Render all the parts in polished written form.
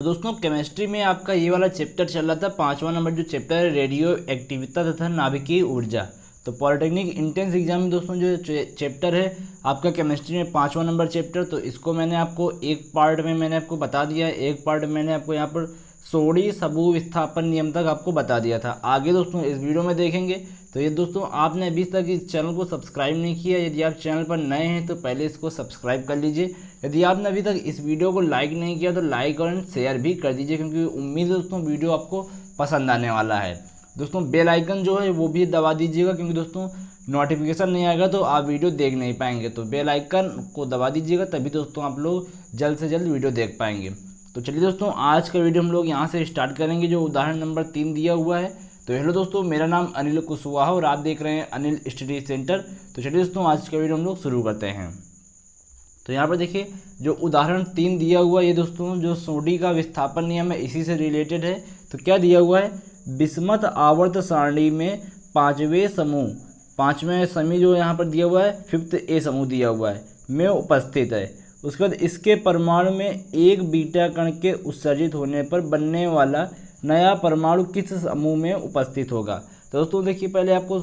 दोस्तों केमिस्ट्री में आपका ये वाला चैप्टर चल रहा था, 5वां नंबर जो चैप्टर है रेडियो एक्टिविता तथा नाभिकीय ऊर्जा। तो पॉलिटेक्निक इंट्रेंस एग्जाम में दोस्तों जो चैप्टर है आपका केमिस्ट्री में 5वां नंबर चैप्टर, तो इसको मैंने आपको एक पार्ट में मैंने आपको बता दिया है, एक पार्ट मैंने आपको यहाँ पर सोडी सबूत विस्थापन नियम तक आपको बता दिया था। आगे दोस्तों इस वीडियो में देखेंगे। तो ये दोस्तों आपने अभी तक इस चैनल को सब्सक्राइब नहीं किया, यदि आप चैनल पर नए हैं तो पहले इसको सब्सक्राइब कर लीजिए। यदि आपने अभी तक इस वीडियो को लाइक नहीं किया तो लाइक और शेयर भी कर दीजिए, क्योंकि उम्मीद है दोस्तों वीडियो आपको पसंद आने वाला है। दोस्तों बेल आइकन जो है वो भी दबा दीजिएगा, क्योंकि दोस्तों नोटिफिकेशन नहीं आएगा तो आप वीडियो देख नहीं पाएंगे। तो बेल आइकन को दबा दीजिएगा, तभी दोस्तों आप लोग जल्द से जल्द वीडियो देख पाएंगे। तो चलिए दोस्तों आज का वीडियो हम लोग यहाँ से स्टार्ट करेंगे, जो उदाहरण नंबर 3 दिया हुआ है। तो हेलो दोस्तों, मेरा नाम अनिल कुशवाहा और आप देख रहे हैं अनिल स्टडी सेंटर। तो चलिए दोस्तों आज का वीडियो हम लोग शुरू करते हैं। तो यहाँ पर देखिए जो उदाहरण 3 दिया हुआ है, ये दोस्तों जो सोडी का विस्थापन नियम है इसी से रिलेटेड है। तो क्या दिया हुआ है, विषमत आवर्त सारणी में पाँचवें समूह जो यहाँ पर दिया हुआ है 5th A समूह दिया हुआ है में उपस्थित है। उसके बाद इसके परमाणु में एक बीटा कण के उत्सर्जित होने पर बनने वाला नया परमाणु किस समूह में उपस्थित होगा। तो दोस्तों देखिए पहले आपको,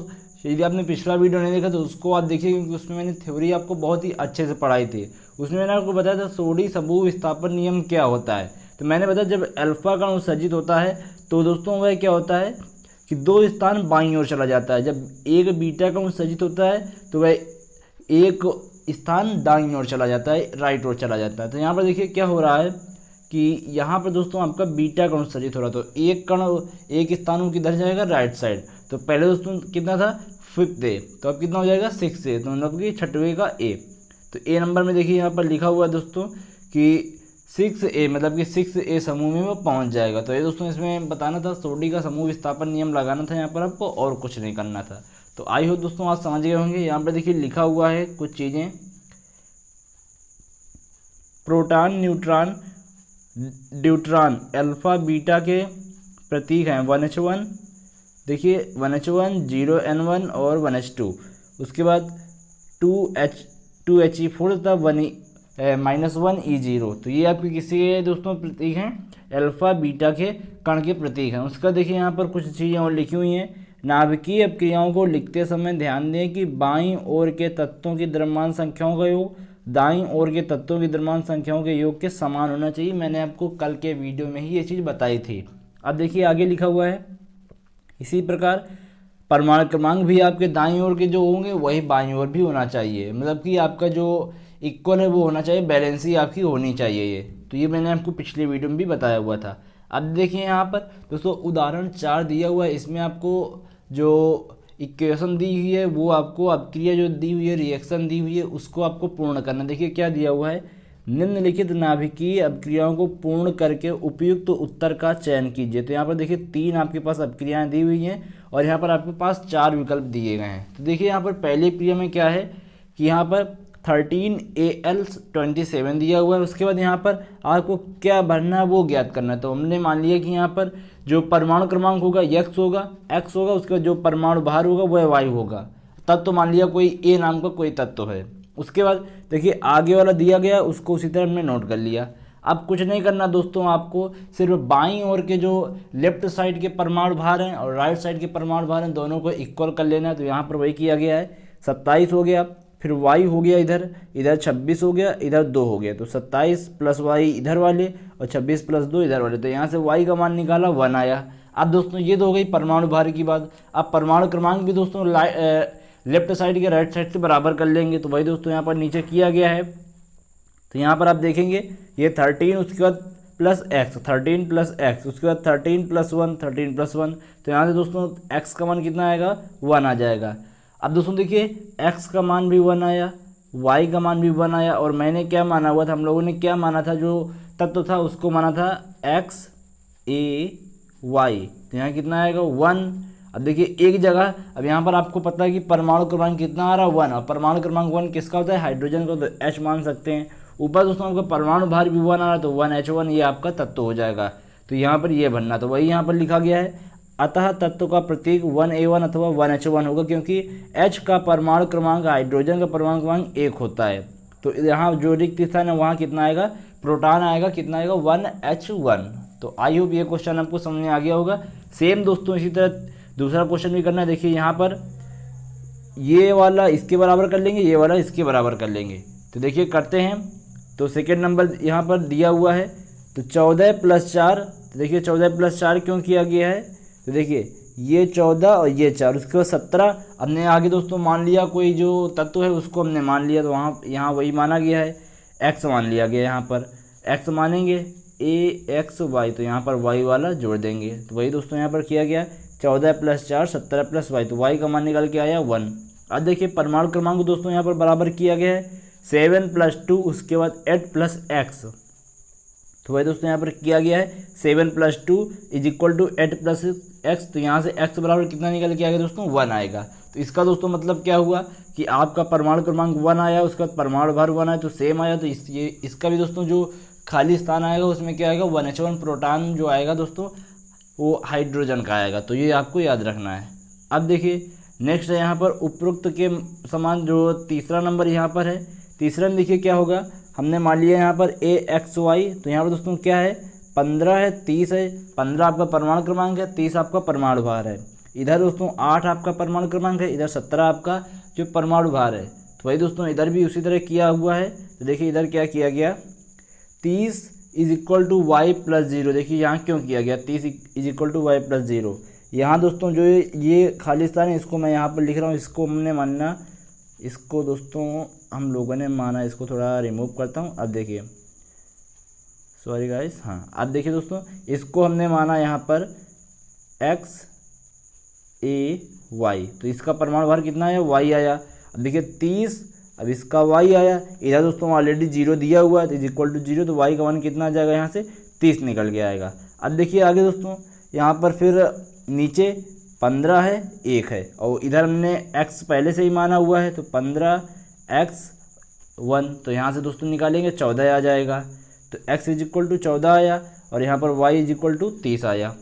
यदि आपने पिछला वीडियो नहीं देखा तो उसको आप देखिए, क्योंकि उसमें मैंने थ्योरी आपको बहुत ही अच्छे से पढ़ाई थी। उसमें मैंने आपको बताया था सोडी सबूत विस्थापन नियम क्या होता है। तो मैंने बताया जब अल्फा कण उत्सर्जित होता है तो दोस्तों वह क्या होता है कि 2 स्थान बाईं ओर चला जाता है। जब एक बीटा कण उत्सर्जित होता है तो वह एक स्थान दाईं ओर चला जाता है, राइट ओर चला जाता है। तो यहाँ पर देखिए क्या हो रहा है कि यहाँ पर दोस्तों आपका बीटा कण उत्सर्जित हो रहा है, तो एक कण एक स्थान किधर जाएगा, राइट साइड। तो पहले दोस्तों कितना था 5th A, तो अब कितना हो जाएगा 6th A, तो मतलब कि 6वें का A। तो A नंबर में देखिए यहाँ पर लिखा हुआ है दोस्तों कि 6th A, मतलब कि 6th A समूह में वो पहुँच जाएगा। तो ये दोस्तों इसमें बताना था, सोडी का समूह विस्थापन नियम लगाना था यहाँ पर आपको, और कुछ नहीं करना था। तो आई हो दोस्तों आज समझ गए होंगे। यहाँ पर देखिए लिखा हुआ है कुछ चीज़ें, proton neutron deuteron alpha beta के प्रतीक हैं 1H1, देखिए 1H1 0N1 और 1H2। उसके बाद 2He4 तथा -1E0। तो ये आपके किसी के दोस्तों प्रतीक हैं, अल्फा बीटा के कण के प्रतीक हैं। उसका देखिए यहाँ पर कुछ चीज़ें और लिखी हुई हैं। नाभिकीय अपक्रियाओं को लिखते समय ध्यान दें कि बाईं ओर के तत्वों की द्रव्यमान संख्याओं का योग दाईं ओर के तत्वों की द्रव्यमान संख्याओं के योग के समान होना चाहिए। मैंने आपको कल के वीडियो में ही ये चीज़ बताई थी। अब देखिए आगे लिखा हुआ है, इसी प्रकार परमाणु क्रमांक भी आपके दाईं ओर के जो होंगे वही बाईं ओर भी होना चाहिए, मतलब कि आपका जो इक्वल है वो होना चाहिए, बैलेंसी आपकी होनी चाहिए ये। तो ये मैंने आपको पिछले वीडियो में भी बताया हुआ था। अब देखिए यहाँ पर दोस्तों उदाहरण 4 दिया हुआ है, इसमें आपको जो इक्वेशन दी हुई है वो आपको अपक्रिया जो दी हुई है, रिएक्शन दी हुई है, उसको आपको पूर्ण करना। देखिए क्या दिया हुआ है, निम्नलिखित नाभिकीय अपक्रियाओं को पूर्ण करके उपयुक्त उत्तर का चयन कीजिए। तो यहाँ पर देखिए 3 आपके पास अपक्रियाएं दी हुई हैं और यहाँ पर आपके पास 4 विकल्प दिए गए हैं। तो देखिए यहाँ पर पहली क्रिया में क्या है कि यहाँ पर 13Al27 दिया हुआ है। उसके बाद यहाँ पर आपको क्या भरना है वो ज्ञात करना है। तो हमने मान लिया कि यहाँ पर जो परमाणु क्रमांक होगा x होगा, उसके बाद जो परमाणु भार होगा वह y होगा। तब तो मान लिया कोई A नाम का कोई तत्व है। उसके बाद देखिए आगे वाला दिया गया, उसको उसी तरह हमने नोट कर लिया। अब कुछ नहीं करना दोस्तों, आपको सिर्फ बाईं ओर के जो लेफ्ट साइड के परमाणु भार हैं और राइट साइड के परमाणु भार हैं दोनों को इक्वल कर लेना है। तो यहाँ पर वही किया गया है, 27 हो गया, फिर y हो गया इधर 26 हो गया, इधर 2 हो गया। तो 27 + y इधर वाले और 26 + 2 इधर वाले। तो यहाँ से y का मान निकाला 1 आया। अब दोस्तों ये तो हो गई परमाणु भार की बात। अब परमाणु क्रमांक भी दोस्तों लेफ्ट साइड के राइट साइड से बराबर कर लेंगे। तो वही दोस्तों यहाँ पर नीचे किया गया है। तो यहाँ पर आप देखेंगे ये 13, उसके बाद +x 13 + x, उसके बाद 13 + 1 13 + 1। तो यहाँ से दोस्तों x का मान कितना आएगा, 1 आ जाएगा। अब दोस्तों देखिए x का मान भी 1 आया, y का मान भी 1 आया, और मैंने क्या माना हुआ था, हम लोगों ने क्या माना था, जो तत्व था उसको माना था x a y। तो यहाँ कितना आएगा 1। अब देखिए एक जगह, अब यहाँ पर आपको पता है कि परमाणु क्रमांक कितना आ रहा है 1, और परमाणु क्रमांक 1 किसका होता है, हाइड्रोजन का, तो H मान सकते हैं। ऊपर दोस्तों आपका परमाणु भार भी 1 आ रहा है, तो 1H1 ये आपका तत्व हो जाएगा। तो यहाँ पर ये बनना, तो वही यहाँ पर लिखा गया है। अतः तत्व का प्रतीक 1A1 अथवा 1H1 होगा, क्योंकि H का परमाणु क्रमांक हाइड्रोजन का परमाणु क्रमांक 1 होता है। तो यहाँ जो रिक्त स्थान है वहाँ कितना आएगा, प्रोटॉन आएगा, कितना आएगा 1H1। तो आई होप ये क्वेश्चन आपको समझ में आ गया होगा। सेम दोस्तों इसी तरह दूसरा क्वेश्चन भी करना है। देखिए यहाँ पर ये वाला इसके बराबर कर लेंगे, ये वाला इसके बराबर कर लेंगे। तो देखिए करते हैं। तो सेकेंड नंबर यहाँ पर दिया हुआ है, तो 14 + 4। तो देखिए 14 + 4 क्यों किया गया है, तो देखिए ये 14 और ये 4, उसके बाद 17। हमने आगे दोस्तों मान लिया कोई जो तत्व है उसको हमने मान लिया, तो वहाँ यहाँ वही माना गया है, x मान लिया गया। यहाँ पर x मानेंगे AXY, तो यहाँ पर y वाला जोड़ देंगे। तो वही दोस्तों यहाँ पर किया गया, 14 + 4 17 + y, तो y का मान निकल के आया 1। अब देखिए परमाणु क्रमांक दोस्तों यहाँ पर बराबर किया गया है, 7 + 2, उसके बाद 8 + x। तो वही दोस्तों यहाँ पर किया गया है 7 + 2 = 8 + x। तो यहाँ से x बराबर कितना निकल के आएगा दोस्तों 1 आएगा। तो इसका दोस्तों मतलब क्या हुआ कि आपका परमाणु क्रमांक 1 आया, उसके बाद परमाणु भार 1 आया, तो सेम आया। तो इसका भी दोस्तों जो खाली स्थान आएगा उसमें क्या आएगा 1H1 प्रोटॉन जो आएगा दोस्तों वो हाइड्रोजन का आएगा। तो ये आपको याद रखना है। अब देखिए नेक्स्ट है यहाँ पर उपरोक्त के समान जो तीसरा नंबर यहाँ पर है। तीसरा में देखिए क्या होगा, हमने मान लिया यहाँ पर AXY। तो यहाँ पर दोस्तों क्या है 15 है, 30 है। 15 आपका परमाणु क्रमांक है, 30 आपका परमाणु भार है। इधर दोस्तों 8 आपका परमाणु क्रमांक है, इधर 17 आपका जो परमाणु भार है। तो वही दोस्तों इधर भी उसी तरह किया हुआ है। तो देखिए इधर क्या किया गया, 30 = y + 0। देखिए यहाँ क्यों किया गया 30 = y + 0। यहाँ दोस्तों जो ये खाली स्थान है इसको मैं यहाँ पर लिख रहा हूँ, इसको हमने मानना, इसको दोस्तों हम लोगों ने माना, इसको थोड़ा रिमूव करता हूँ। अब देखिए सॉरी गाइस, हाँ अब देखिए दोस्तों इसको हमने माना यहाँ पर XAY। तो इसका परमाणु भार कितना आया y आया। अब देखिए 30, अब इसका y आया। इधर दोस्तों ऑलरेडी 0 दिया हुआ है, तो =0, तो y का मान कितना आ जाएगा यहाँ से 30 निकल के आएगा। अब देखिए आगे दोस्तों यहाँ पर फिर नीचे 15 है, 1 है, और इधर हमने x पहले से ही माना हुआ है, तो 15x1। तो यहाँ से दोस्तों निकालेंगे 14 आ जाएगा। तो x = 14 आया और यहाँ पर y = 30 आया।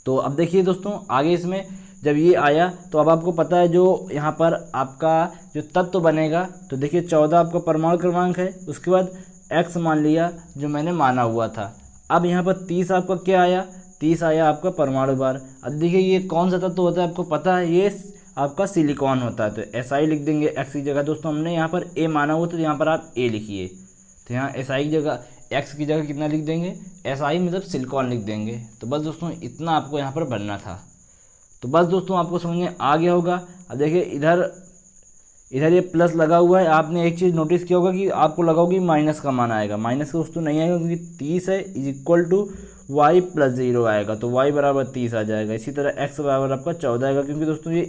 तो अब देखिए दोस्तों आगे इसमें जब ये आया तो अब आपको पता है जो यहाँ पर आपका जो तत्व बनेगा। तो देखिए 14 आपका परमाणु क्रमांक है, उसके बाद x मान लिया जो मैंने माना हुआ था। अब यहाँ पर 30 आपका क्या आया, 30 आया आपका परमाणु भार। अब देखिए ये कौन सा तत्व होता है आपको पता है, ये आपका सिलिकॉन होता है। तो SI लिख देंगे x की जगह। दोस्तों हमने यहाँ पर A माना हुआ, तो यहाँ पर आप A लिखिए। तो यहाँ SI की जगह x की जगह कितना लिख देंगे, SI मतलब सिलिकॉन लिख देंगे। तो बस दोस्तों इतना आपको यहाँ पर बनना था। तो बस दोस्तों आपको समझ में आ गया होगा। अब देखिए इधर ये प्लस लगा हुआ है। आपने एक चीज़ नोटिस किया होगा कि आपको लगा होगा कि माइनस का मान आएगा, माइनस का दोस्तों नहीं आएगा क्योंकि 30 है = y + 0 आएगा। तो y बराबर 30 आ जाएगा। इसी तरह x बराबर आपका 14 आएगा, क्योंकि दोस्तों ये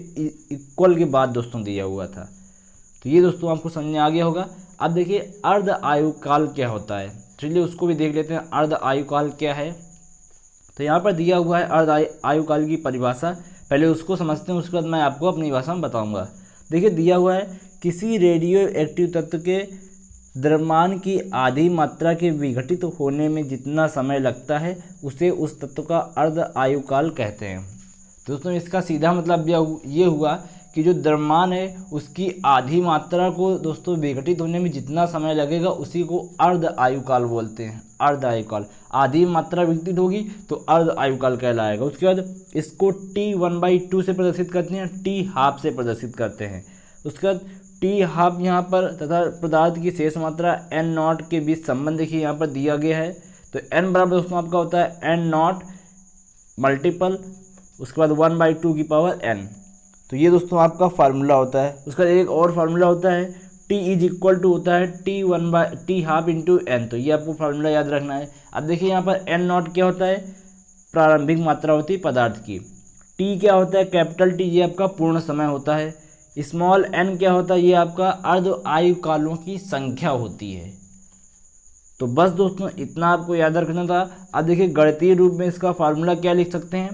इक्वल के बाद दोस्तों दिया हुआ था। तो ये दोस्तों आपको समझ में आ गया होगा। अब देखिए अर्ध आयुकाल क्या होता है, चलिए उसको भी देख लेते हैं। अर्ध आयुकाल क्या है, तो यहाँ पर दिया हुआ है अर्ध आयुकाल की परिभाषा। पहले उसको समझते हैं, उसके बाद मैं आपको अपनी भाषा में बताऊँगा। देखिए दिया हुआ है किसी रेडियो एक्टिव तत्व के द्रव्यमान की आधी मात्रा के विघटित होने में जितना समय लगता है उसे उस तत्व का अर्ध आयुकाल कहते हैं। दोस्तों इसका सीधा मतलब ये हुआ कि जो द्रव्यमान है उसकी आधी मात्रा को दोस्तों विघटित होने में जितना समय लगेगा उसी को अर्ध आयुकाल बोलते हैं। अर्ध आयुकाल, आधी मात्रा विघटित होगी तो अर्ध आयुकाल कहलाएगा। उसके बाद इसको T1/2 से प्रदर्शित करते हैं, T½ से प्रदर्शित करते हैं। उसके बाद T½ यहाँ पर तथा पदार्थ की शेष मात्रा N0 के बीच संबंध देखिए यहाँ पर दिया गया है। तो N बराबर दोस्तों आपका होता है N0 मल्टीपल उसके बाद 1/2 की पावर N। तो ये दोस्तों आपका फार्मूला होता है। उसका एक और फार्मूला होता है T = होता है T½ इंटू N। तो ये आपको फार्मूला याद रखना है। अब देखिए यहाँ पर N0 क्या होता है, प्रारंभिक मात्रा होती है पदार्थ की। T क्या होता है, कैपिटल T, ये आपका पूर्ण समय होता है। स्मॉल n क्या होता है, ये आपका अर्ध आयुकालों की संख्या होती है। तो बस दोस्तों इतना आपको याद रखना था। अब देखिए गणितीय रूप में इसका फार्मूला क्या लिख सकते हैं,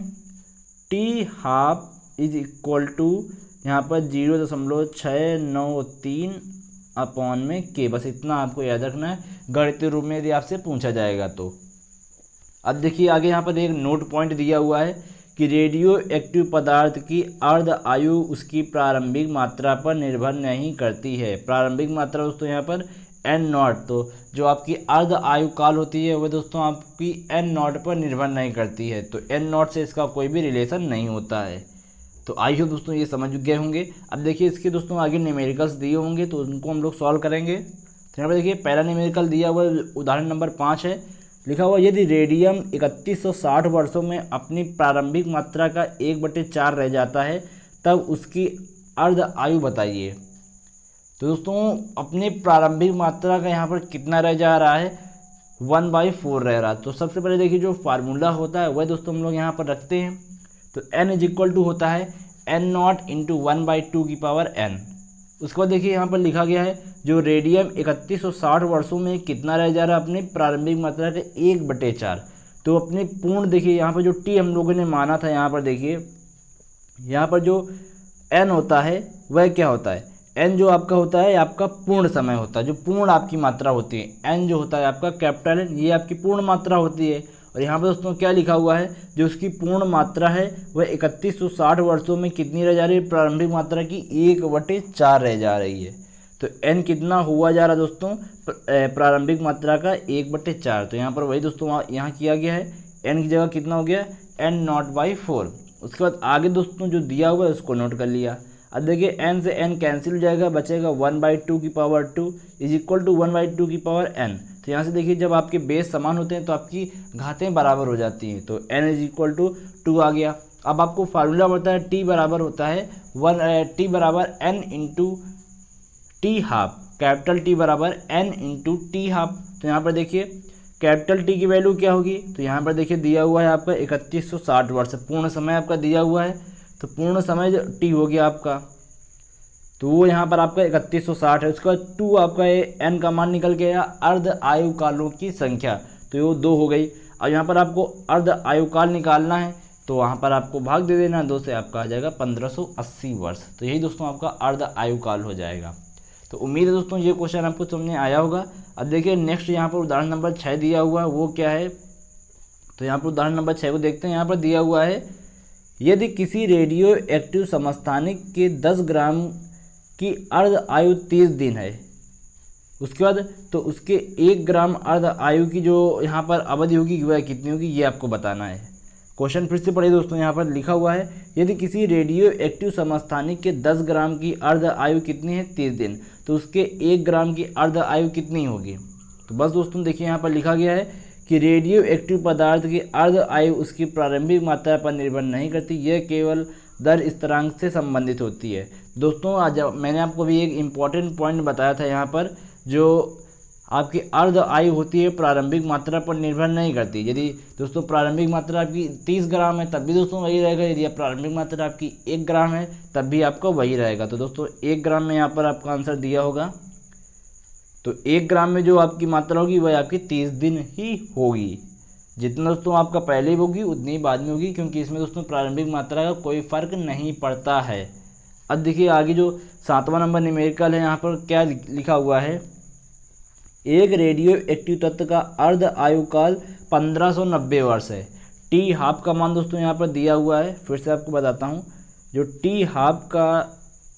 T½ = यहाँ पर 0.693/K। बस इतना आपको याद रखना है गणितीय रूप में यदि आपसे पूछा जाएगा तो। अब देखिए आगे यहाँ पर एक नोट पॉइंट दिया हुआ है कि रेडियो एक्टिव पदार्थ की अर्ध आयु उसकी प्रारंभिक मात्रा पर निर्भर नहीं करती है। प्रारंभिक मात्रा दोस्तों यहाँ पर एन नॉट, तो जो आपकी अर्ध आयु काल होती है वह दोस्तों आपकी एन नॉट पर निर्भर नहीं करती है, तो एन नॉट से इसका कोई भी रिलेशन नहीं होता है। तो आई होप दोस्तों ये समझ गए होंगे। अब देखिए इसके दोस्तों आगे न्यूमेरिकल्स दिए होंगे तो उनको हम लोग सॉल्व करेंगे। तो यहाँ पर देखिए पहला न्यूमेरिकल दिया हुआ उदाहरण नंबर 5 है, लिखा हुआ यदि रेडियम 3160 वर्षों में अपनी प्रारंभिक मात्रा का 1/4 रह जाता है तब उसकी अर्ध आयु बताइए। तो दोस्तों अपनी प्रारंभिक मात्रा का यहाँ पर कितना रह जा रहा है, 1/4 रह रहा है। तो सबसे पहले देखिए जो फार्मूला होता है वह दोस्तों हम लोग यहाँ पर रखते हैं। तो n = होता है n0 × 1/2 की पावर n। उसके बाद देखिए यहाँ पर लिखा गया है जो रेडियम 3160 वर्षों में कितना रह जा रहा है अपनी प्रारंभिक मात्रा के 1/4। तो अपनी पूर्ण देखिए यहाँ पर जो t हम लोगों ने माना था, यहाँ पर देखिए यहाँ पर जो n होता है वह क्या होता है, n जो आपका होता है आपका पूर्ण समय होता है, जो पूर्ण आपकी मात्रा होती है। n जो होता है आपका कैपिटल N, ये आपकी पूर्ण मात्रा होती है। और यहाँ पर दोस्तों क्या लिखा हुआ है, जो उसकी पूर्ण मात्रा है वह 3160 वर्षों में कितनी रह जा रही है, प्रारंभिक मात्रा की 1/4 रह जा रही है। तो n कितना हुआ जा रहा है दोस्तों, प्रारंभिक मात्रा का 1/4। तो यहाँ पर वही दोस्तों यहाँ किया गया है, n की जगह कितना हो गया n0/4। उसके बाद आगे दोस्तों जो दिया हुआ है उसको नोट कर लिया। अब देखिए n से n कैंसिल हो जाएगा, बचेगा 1/2 की पावर 2 = 1/2 की पावर n। तो यहाँ से देखिए जब आपके बेस समान होते हैं तो आपकी घातें बराबर हो जाती हैं। तो n = 2 आ गया। अब आपको फार्मूला पता है t बराबर होता है t बराबर n × t½ कैपिटल T बराबर n × t½ तो यहाँ पर देखिए कैपिटल T की वैल्यू क्या होगी, तो यहाँ पर देखिए दिया हुआ है आपका 3160 वर्ष, पूर्ण समय आपका दिया हुआ है। तो पूर्ण समय जो T हो गया आपका, तो वो यहाँ पर आपका 3160 है। उसके बाद 2 आपका n का मान निकल के आया, अर्ध आयु कालों की संख्या, तो वो 2 हो गई। अब यहाँ पर आपको अर्ध आयु काल निकालना है, तो वहाँ पर आपको भाग दे देना 2 से, आपका आ जाएगा 1580 वर्ष। तो यही दोस्तों आपका अर्ध आयु काल हो जाएगा। तो उम्मीद है दोस्तों ये क्वेश्चन आपको समझ में आया होगा। अब देखिए नेक्स्ट यहाँ पर उदाहरण नंबर 6 दिया हुआ है, वो क्या है, तो यहाँ पर उदाहरण नंबर 6 को देखते हैं। यहाँ पर दिया हुआ है यदि किसी रेडियो एक्टिव समस्थानिक के 10 ग्राम की अर्ध आयु 30 दिन है, उसके बाद तो उसके 1 ग्राम अर्ध आयु की जो यहाँ पर अवधि होगी वह कितनी होगी, ये आपको बताना है। क्वेश्चन फिर से पढ़िए दोस्तों, यहाँ पर लिखा हुआ है यदि किसी रेडियो एक्टिव समस्थानिक के 10 ग्राम की अर्ध आयु कितनी है, 30 दिन, तो उसके 1 ग्राम की अर्ध आयु कितनी होगी। तो बस दोस्तों देखिए यहाँ पर लिखा गया है कि रेडियो एक्टिव पदार्थ की अर्ध आयु उसकी प्रारंभिक मात्रा पर निर्भर नहीं करती, यह केवल दर स्थिरांक से संबंधित होती है। दोस्तों आज मैंने आपको भी एक इम्पॉर्टेंट पॉइंट बताया था, यहाँ पर जो आपकी अर्ध आयु होती है प्रारंभिक मात्रा पर निर्भर नहीं करती। यदि दोस्तों प्रारंभिक मात्रा आपकी 30 ग्राम है तब भी दोस्तों वही रहेगा, यदि प्रारंभिक मात्रा आपकी 1 ग्राम है तब भी आपका वही रहेगा। तो दोस्तों 1 ग्राम में यहाँ पर आपका आंसर दिया होगा, तो 1 ग्राम में जो आपकी मात्रा होगी वह आपकी 30 दिन ही होगी। जितना दोस्तों आपका पहले होगी उतनी ही बाद में होगी, क्योंकि इसमें दोस्तों प्रारंभिक मात्रा का कोई फ़र्क नहीं पड़ता है। अब देखिए आगे जो 7वां नंबर न्यूमेरिकल है, यहाँ पर क्या लिखा हुआ है, एक रेडियो एक्टिव तत्व का अर्ध आयु काल 1590 वर्ष है। t½ का मान दोस्तों यहाँ पर दिया हुआ है, फिर से आपको बताता हूँ। जो t½ का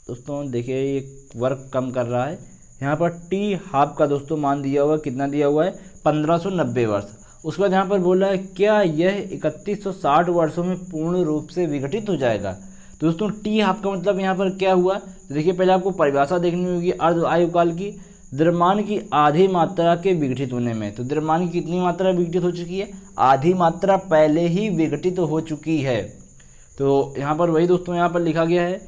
दोस्तों देखिए ये वर्क कम कर रहा है, यहाँ पर t½ का दोस्तों मान दिया हुआ, कितना दिया हुआ है, 1590 वर्ष। उसके बाद यहाँ पर बोला है क्या यह 3160 वर्षों में पूर्ण रूप से विघटित हो जाएगा। दोस्तों t½ का मतलब यहाँ पर क्या हुआ, तो देखिए पहले आपको परिभाषा देखनी होगी अर्ध आयु काल की, द्रव्यमान की आधी मात्रा के विघटित होने में। तो द्रव्यमान की कितनी मात्रा विघटित हो चुकी है, आधी मात्रा पहले ही विघटित हो चुकी है। तो यहाँ पर वही दोस्तों यहाँ पर लिखा गया है,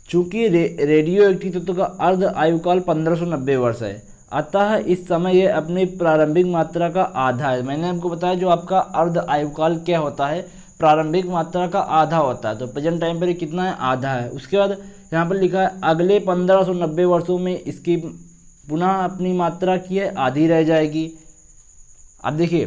चूँकि रेडियो एक्टिव तत्व का अर्ध आयु काल 1590 वर्ष है, अतः इस समय ये अपनी प्रारंभिक मात्रा का आधा है। मैंने आपको बताया जो आपका अर्ध आयु काल क्या होता है, प्रारंभिक मात्रा का आधा होता है। तो प्रेजेंट टाइम पर कितना है, आधा है। उसके बाद यहाँ पर लिखा है अगले 1590 वर्षों में इसकी पुनः अपनी मात्रा की है आधी रह जाएगी। अब देखिए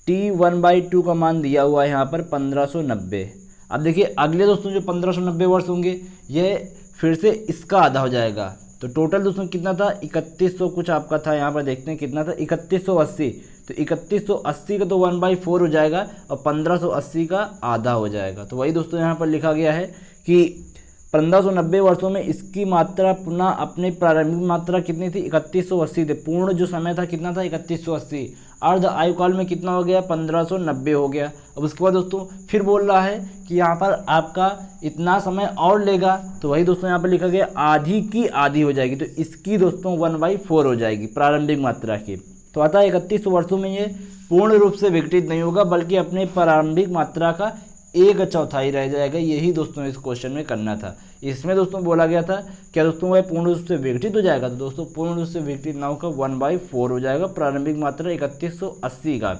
t1/2 का मान दिया हुआ है यहाँ पर 1590। अब देखिए अगले दोस्तों जो 1590 वर्ष होंगे यह फिर से इसका आधा हो जाएगा। तो टोटल दोस्तों कितना था, 3100 कुछ आपका था, यहाँ पर देखते हैं कितना था, 3180। तो 3180 का तो 1/4 हो जाएगा और 1580 का आधा हो जाएगा। तो वही दोस्तों यहाँ पर लिखा गया है कि 1590 वर्षों में इसकी मात्रा पुनः अपनी प्रारंभिक मात्रा कितनी थी, 3180 थे। पूर्ण जो समय था कितना था, 3180। अर्ध आयुकाल में कितना हो गया, 1590 हो गया। अब उसके बाद दोस्तों फिर बोल रहा है कि यहाँ पर आपका इतना समय और लेगा, तो वही दोस्तों यहाँ पर लिखा गया आधी की आधी हो जाएगी, तो इसकी दोस्तों 1/4 हो जाएगी प्रारंभिक मात्रा की। तो आता है 31 वर्षों में ये पूर्ण रूप से विघटित नहीं होगा, बल्कि अपने प्रारंभिक मात्रा का 1/4 रह जाएगा। यही दोस्तों इस क्वेश्चन में करना था। इसमें दोस्तों बोला गया था क्या दोस्तों वह पूर्ण रूप से विघटित हो जाएगा, तो दोस्तों पूर्ण रूप से विघटित ना होकर 1/4 हो जाएगा प्रारंभिक मात्रा 3180 का।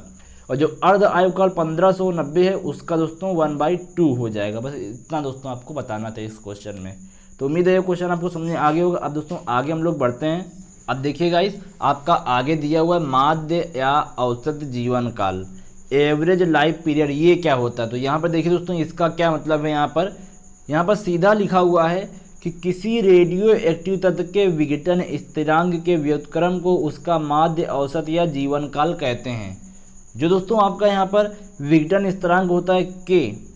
और जो अर्ध आयुकाल 1590 है उसका दोस्तों 1/2 हो जाएगा। बस इतना दोस्तों आपको बताना था इस क्वेश्चन में। तो उम्मीद है ये क्वेश्चन आपको समझ में आ गया होगा। अब दोस्तों आगे हम लोग बढ़ते हैं। अब देखिए गाइस, आपका आगे दिया हुआ है माध्य या औसत जीवन काल, एवरेज लाइफ पीरियड, ये क्या होता है। तो यहाँ पर देखिए दोस्तों इसका क्या मतलब है। यहाँ पर सीधा लिखा हुआ है कि किसी रेडियो एक्टिव तत्व के विघटन स्थिरांक के व्युत्क्रम को उसका माध्य औसत या जीवन काल कहते हैं। जो दोस्तों आपका यहाँ पर विघटन स्थिरांक होता है के,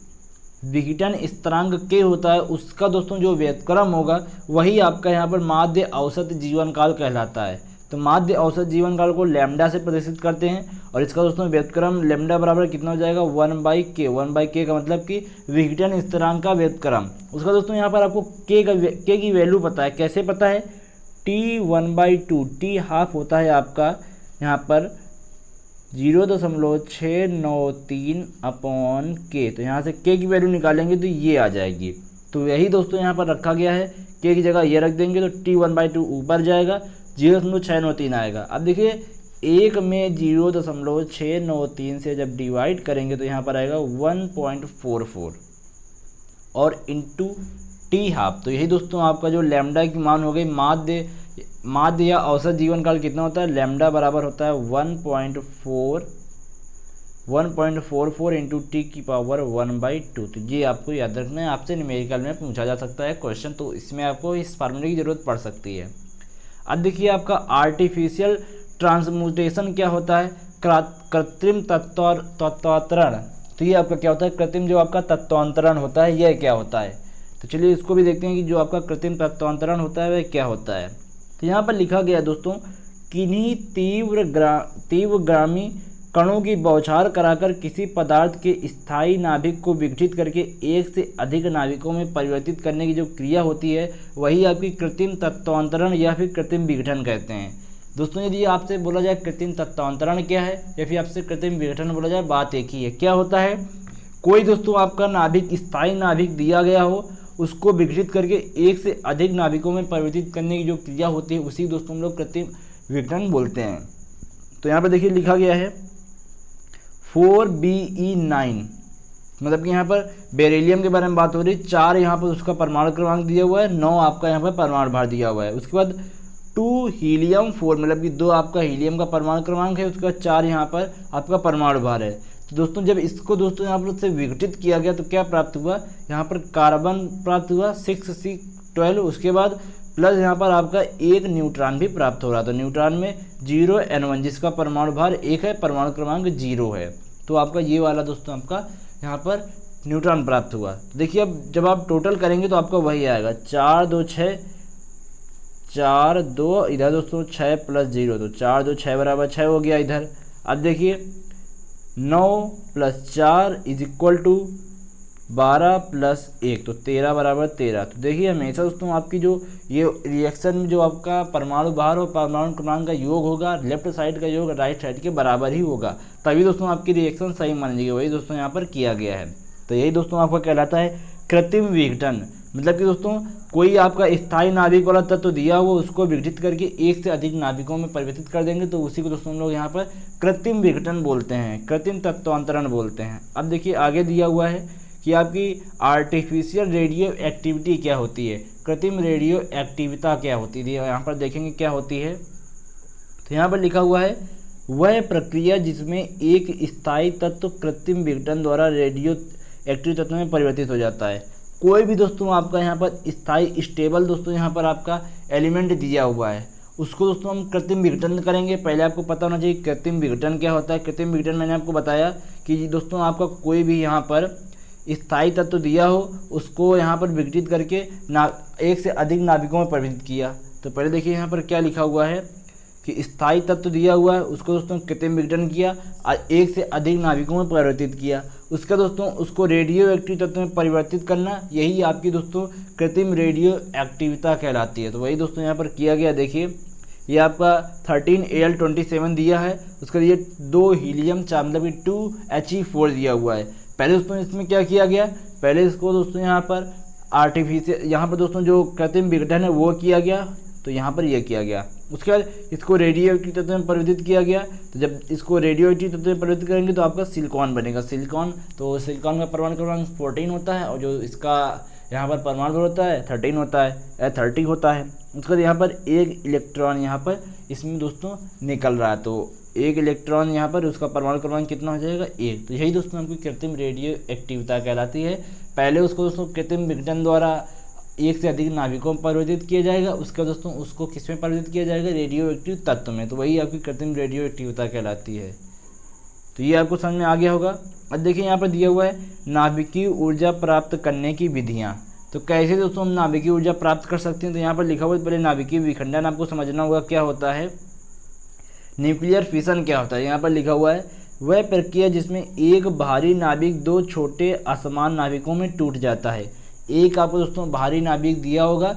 विघटन स्थिरांक के होता है, उसका दोस्तों जो व्युत्क्रम होगा वही आपका यहाँ पर माध्य औसत जीवन काल कहलाता है। तो माध्य औसत जीवन काल को लैम्डा से प्रदर्शित करते हैं, और इसका दोस्तों व्युत्क्रम लैम्डा बराबर कितना हो जाएगा, 1/k। 1/k का मतलब कि विघटन स्थिरांक का व्युत्क्रम। उसका दोस्तों यहाँ पर आपको के की वैल्यू पता है। कैसे पता है, t 1/2, t हाफ होता है आपका यहाँ पर 0.693 अपॉन k। तो यहाँ से k की वैल्यू निकालेंगे तो ये आ जाएगी। तो यही दोस्तों यहाँ पर रखा गया है, k की जगह ये रख देंगे तो t 1/2 ऊपर जाएगा, 0.693 आएगा। अब देखिए 1 में 0.693 से जब डिवाइड करेंगे तो यहाँ पर आएगा 1.44 और इंटू टी हाफ। तो यही दोस्तों आपका जो लैम्डा की मान हो गई। माध्य या औसत जीवन काल कितना होता है, लैम्डा बराबर होता है 1.44 इंटू टी की पावर 1/2। तो ये आपको याद रखना है, आपसे न्यूमेरिकल में पूछा जा सकता है क्वेश्चन, तो इसमें आपको इस फार्मूले की ज़रूरत पड़ सकती है। अब देखिए आपका आर्टिफिशियल ट्रांसम्यूटेशन क्या होता है, कृत्रिम तत्वांतरण। तो ये आपका क्या होता है, कृत्रिम जो आपका तत्वांतरण होता है यह क्या होता है। तो चलिए इसको भी देखते हैं कि जो आपका कृत्रिम तत्वांतरण होता है वह क्या होता है। तो यहाँ पर लिखा गया दोस्तों, किन्हीं तीव्रगामी कणों की बौछार कराकर किसी पदार्थ के स्थायी नाभिक को विघटित करके एक से अधिक नाभिकों में परिवर्तित करने की जो क्रिया होती है वही आपकी कृत्रिम तत्वांतरण या फिर कृत्रिम विघटन कहते हैं। दोस्तों यदि आपसे बोला जाए कृत्रिम तत्वांतरण क्या है या फिर आपसे कृत्रिम विघटन बोला जाए, बात एक ही है। क्या होता है, कोई दोस्तों आपका नाभिक स्थायी नाभिक दिया गया हो, उसको विघटित करके एक से अधिक नाभिकों में परिवर्तित करने की जो क्रिया होती है उसी दोस्तों हम लोग कृत्रिम विघटन बोलते हैं। तो यहाँ पर देखिए लिखा गया है 4Be9, मतलब कि यहाँ पर बेरिलियम के बारे में बात हो रही है। 4 यहाँ पर उसका परमाणु क्रमांक दिया हुआ है, 9 आपका यहाँ पर परमाणु भार दिया हुआ है। उसके बाद 2 हीलियम 4, मतलब कि 2 आपका हीलियम का परमाणु क्रमांक है, उसके बाद 4 यहाँ पर आपका परमाणु भार है। तो दोस्तों जब इसको दोस्तों यहाँ पर से विघटित किया गया तो क्या प्राप्त हुआ, यहाँ पर कार्बन प्राप्त हुआ 6C12, उसके बाद प्लस यहाँ पर आपका एक न्यूट्रॉन भी प्राप्त हो रहा। तो न्यूट्रॉन में 0N1 जिसका परमाणु भार 1 है, परमाणु क्रमांक 0 है। तो आपका ये वाला दोस्तों आपका यहाँ पर न्यूट्रॉन प्राप्त हुआ। तो देखिए अब जब आप टोटल करेंगे तो आपका वही आएगा 4 2 6 4 2 इधर दोस्तों 6 + 0, तो 4 2 6 बराबर 6 हो गया इधर। अब देखिए 9 + 4 = 12 + 1, तो 13 बराबर 13। तो देखिए हमेशा दोस्तों आपकी जो ये रिएक्शन में जो आपका परमाणु भार और परमाणु क्रमांक का योग होगा, लेफ्ट साइड का योग राइट साइड के बराबर ही होगा, तभी दोस्तों आपकी रिएक्शन सही मानी जाएगी। वही दोस्तों यहाँ पर किया गया है। तो यही दोस्तों आपका कहलाता है कृत्रिम विघटन। मतलब कि दोस्तों कोई आपका स्थायी नाभिक वाला तत्व दिया हुआ उसको विघटित करके एक से अधिक नाभिकों में परिवर्तित कर देंगे, तो उसी को दोस्तों हम लोग यहाँ पर कृत्रिम विघटन बोलते हैं, कृत्रिम तत्वांतरण बोलते हैं। अब देखिए आगे दिया हुआ है कि आपकी आर्टिफिशियल रेडियो एक्टिविटी क्या होती है, कृत्रिम रेडियो एक्टिविता क्या होती है, यहाँ पर देखेंगे क्या होती है। तो यहाँ पर लिखा हुआ है वह प्रक्रिया जिसमें एक स्थायी तत्व कृत्रिम विघटन द्वारा रेडियो एक्टिव तत्व में परिवर्तित हो जाता है। कोई भी दोस्तों आपका यहाँ पर स्थायी स्टेबल दोस्तों यहाँ पर आपका एलिमेंट दिया हुआ है, उसको दोस्तों हम कृत्रिम विघटन करेंगे। पहले आपको पता होना चाहिए कृत्रिम विघटन क्या होता है। कृत्रिम विघटन मैंने आपको बताया कि दोस्तों आपका कोई भी यहाँ पर स्थायी तत्व दिया हो उसको यहाँ पर विघटित करके एक से अधिक नाभिकों में परिवर्तित किया। तो पहले देखिए यहाँ पर क्या लिखा हुआ है कि स्थायी तत्व दिया हुआ है उसको दोस्तों कृत्रिम विघटन किया और एक से अधिक नाभिकों में परिवर्तित किया। उसका दोस्तों उसको रेडियो एक्टिव तत्व में परिवर्तित करना, यही आपकी दोस्तों कृत्रिम रेडियो एक्टिविता कहलाती है। तो वही दोस्तों यहाँ पर किया गया। देखिए ये आपका 13Al27 दिया है, उसका ये 2 हीलियम 4 मतलब कि 2He4 दिया हुआ है। पहले दोस्तों इसमें क्या किया गया, पहले इसको दोस्तों यहाँ पर आर्टिफिशियल यहाँ पर दोस्तों जो कृत्रिम विघटन है वो किया गया, तो यहाँ पर यह किया गया। उसके बाद इसको रेडियो एक्टिव तत्व में परिवर्तित किया गया। तो जब इसको रेडियो एक्टिव तत्व में परिवर्तित करेंगे तो आपका सिलिकॉन बनेगा। सिलिकॉन, तो सिलिकॉन का परमाणु क्रमांक 14 होता है और जो इसका यहाँ पर परमाणु होता है 13 होता है, 30 होता है। उसके बाद यहाँ पर एक इलेक्ट्रॉन यहाँ पर इसमें दोस्तों निकल रहा है, तो एक इलेक्ट्रॉन यहाँ पर उसका परमाणु क्रमांक कितना हो जाएगा 1। तो यही दोस्तों आपकी कृत्रिम रेडियो एक्टिविता कहलाती है। पहले उसको दोस्तों कृत्रिम विघटन द्वारा एक से अधिक नाभिकों में परिवर्तित किया जाएगा, उसका दोस्तों उसको किस में परिवर्तित किया जाएगा, रेडियो एक्टिव तत्व में। तो वही आपकी कृत्रिम रेडियो एक्टिविता कहलाती है। तो ये आपको समझ में आ गया होगा। अब देखिए यहाँ पर दिया हुआ है नाभिकीय ऊर्जा प्राप्त करने की विधियाँ। तो कैसे दोस्तों हम नाभिकीय ऊर्जा प्राप्त कर सकते हैं, तो यहाँ पर लिखा हुआ है पहले नाभिकीय विखंडन आपको समझना होगा क्या होता है। न्यूक्लियर फिशन क्या होता है, यहाँ पर लिखा हुआ है वह प्रक्रिया जिसमें एक भारी नाभिक 2 छोटे असमान नाभिकों में टूट जाता है। एक आपको दोस्तों भारी नाभिक दिया होगा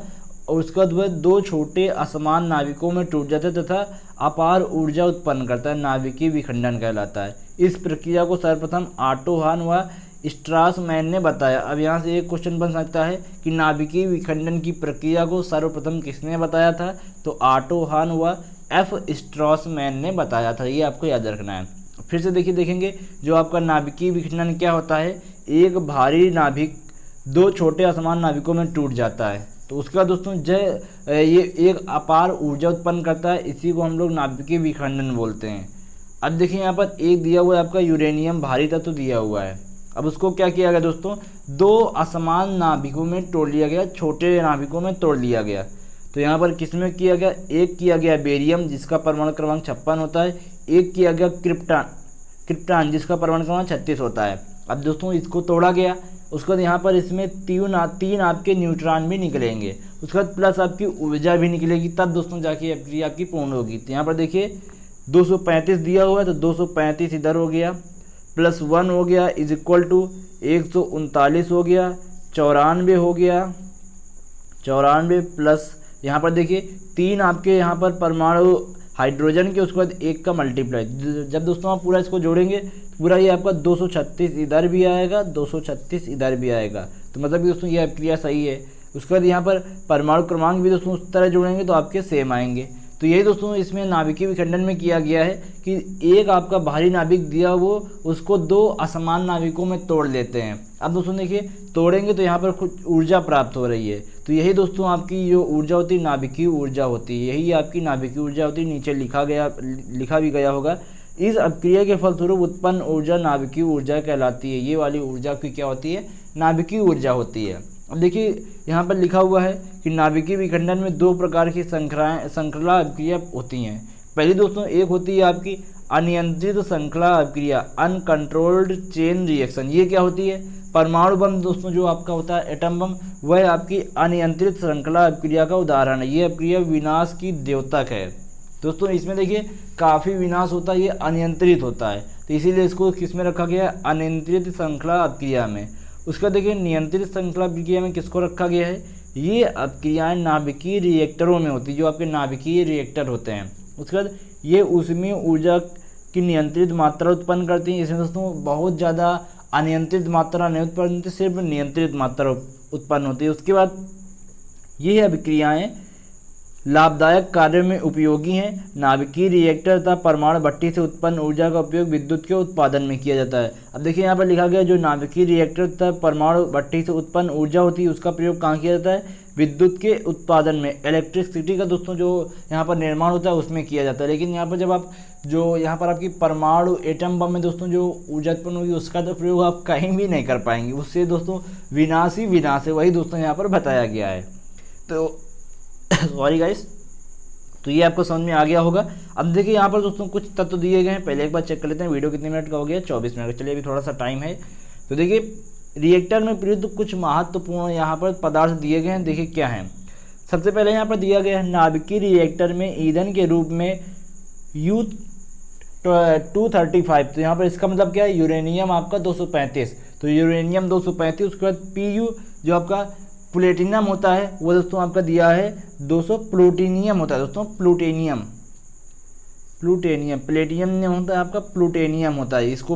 और उसके बाद वह 2 छोटे असमान नाभिकों में टूट जाता है तथा अपार ऊर्जा उत्पन्न करता है, नाभिकीय विखंडन कहलाता है। इस प्रक्रिया को सर्वप्रथम ऑटो हान व स्ट्रासमैन ने बताया। अब यहाँ से एक क्वेश्चन बन सकता है कि नाभिकीय विखंडन की प्रक्रिया को सर्वप्रथम किसने बताया था, तो ऑटो हान व एफ स्ट्रासमैन ने बताया था। ये आपको याद रखना है। फिर से देखिए देखेंगे जो आपका नाभिकीय विखंडन क्या होता है, एक भारी नाभिक 2 छोटे असमान नाभिकों में टूट जाता है। तो उसका दोस्तों ये एक अपार ऊर्जा उत्पन्न करता है, इसी को हम लोग नाभिकीय विखंडन बोलते हैं। अब देखिए यहाँ पर एक दिया हुआ है आपका यूरेनियम भारी तत्व दिया हुआ है। अब उसको क्या किया गया दोस्तों, 2 असमान नाभिकों में तोड़ लिया गया, छोटे नाभिकों में तोड़ लिया गया। तो यहाँ पर किस में किया गया, एक किया गया बेरियम जिसका परमाणु क्रमांक 56 होता है, एक किया गया क्रिप्टॉन जिसका परमाणु क्रमांक 36 होता है। अब दोस्तों इसको तोड़ा गया, उसके बाद यहाँ पर इसमें 3 आपके न्यूट्रॉन भी निकलेंगे, उसके बाद प्लस आपकी ऊर्जा भी निकलेगी, तब दोस्तों जाके प्रक्रिया आपकी पूर्ण होगी। तो यहाँ पर देखिए 235 दिया हुआ है, तो 235 इधर हो गया, प्लस 1 हो गया इज इक्वल टू 139 हो गया, 94 हो गया, 94 प्लस यहाँ पर देखिए 3 आपके यहाँ पर परमाणु हाइड्रोजन के, उसके बाद 1 का मल्टीप्लाई। जब दोस्तों आप पूरा इसको जोड़ेंगे पूरा ये आपका 236 इधर भी आएगा, 236 इधर भी आएगा। तो मतलब कि दोस्तों ये प्रक्रिया सही है। उसके बाद यहाँ पर परमाणु क्रमांक भी दोस्तों उस तरह जोड़ेंगे तो आपके सेम आएंगे। तो यही दोस्तों इसमें नाभिकीय विखंडन में किया गया है कि एक आपका भारी नाभिक दिया वो उसको 2 असमान नाभिकों में तोड़ लेते हैं। अब दोस्तों देखिए तोड़ेंगे तो यहाँ पर कुछ ऊर्जा प्राप्त हो रही है। तो यही दोस्तों आपकी जो ऊर्जा होती है नाभिकीय ऊर्जा होती है, यही आपकी नाभिकीय ऊर्जा होती है। नीचे लिखा भी गया होगा। इस अपक्रिया के फलस्वरूप उत्पन्न ऊर्जा नाभिकीय ऊर्जा कहलाती है। ये वाली ऊर्जा की क्या होती है, नाभिकीय ऊर्जा होती है। अब देखिए यहाँ पर लिखा हुआ है कि नाभिकीय विखंडन में 2 प्रकार की श्रृंखला अभिक्रिया होती हैं। पहली दोस्तों एक होती है आपकी अनियंत्रित श्रृंखला अभिक्रिया, अनकंट्रोल्ड चेन रिएक्शन। ये क्या होती है, परमाणु बम दोस्तों जो आपका होता है एटम बम, वह आपकी अनियंत्रित श्रृंखला अभिक्रिया का उदाहरण है। ये अभिक्रिया विनाश की द्योतक है दोस्तों। इसमें देखिए काफ़ी विनाश होता है, ये अनियंत्रित होता है, तो इसीलिए इसको किस में रखा गया है, अनियंत्रित श्रृंखला अभिक्रिया में। उसका देखिए नियंत्रित श्रृंखला अभिक्रिया में किसको रखा गया है, ये अभिक्रियाएँ नाभिकीय रिएक्टरों में होती है, जो आपके नाभिकीय रिएक्टर होते हैं। उसके बाद ये उसमें ऊर्जा की नियंत्रित मात्रा उत्पन्न करती हैं। इसमें दोस्तों बहुत ज़्यादा अनियंत्रित मात्रा नहीं उत्पन्न होती, सिर्फ नियंत्रित मात्रा उत्पन्न होती है। उसके बाद ये अभिक्रियाएँ लाभदायक कार्य में उपयोगी हैं। नाभिकीय रिएक्टर तथा परमाणु भट्टी से उत्पन्न ऊर्जा का उपयोग विद्युत के उत्पादन में किया जाता है। अब देखिए यहाँ पर लिखा गया जो नाभिकीय रिएक्टर तथा परमाणु भट्टी से उत्पन्न ऊर्जा होती है उसका प्रयोग कहाँ किया जाता है, विद्युत के उत्पादन में, इलेक्ट्रिसिटी का दोस्तों जो यहाँ पर निर्माण होता है उसमें किया जाता है। लेकिन यहाँ पर जब आप जो यहाँ पर आपकी परमाणु एटम बम में दोस्तों जो ऊर्जा उत्पन्न होगी उसका तो प्रयोग आप कहीं भी नहीं कर पाएंगे, उससे दोस्तों विनाश ही विनाश है। वही दोस्तों यहाँ पर बताया गया है। तो सॉरी गाइस, तो ये आपको समझ में आ गया होगा। अब देखिए यहाँ पर दोस्तों कुछ तत्व दिए गए हैं, पहले एक बार चेक कर लेते हैं वीडियो कितने मिनट का हो गया, 24 मिनट का। चलिए अभी थोड़ा सा टाइम है। तो देखिए रिएक्टर में प्रयुक्त कुछ महत्वपूर्ण यहाँ पर पदार्थ दिए गए हैं, देखिए क्या हैं। सबसे पहले यहाँ पर दिया गया है नाभिकीय रिएक्टर में ईंधन के रूप में U-235, तो यहाँ पर इसका मतलब क्या है, यूरेनियम आपका 235, तो यूरेनियम 235। उसके बाद Pu जो आपका प्लेटिनम होता है वो दोस्तों आपका दिया है 200, प्लूटोनियम होता है दोस्तों, प्लूटोनियम प्लेटिनम नहीं होता है आपका, प्लूटोनियम होता है, इसको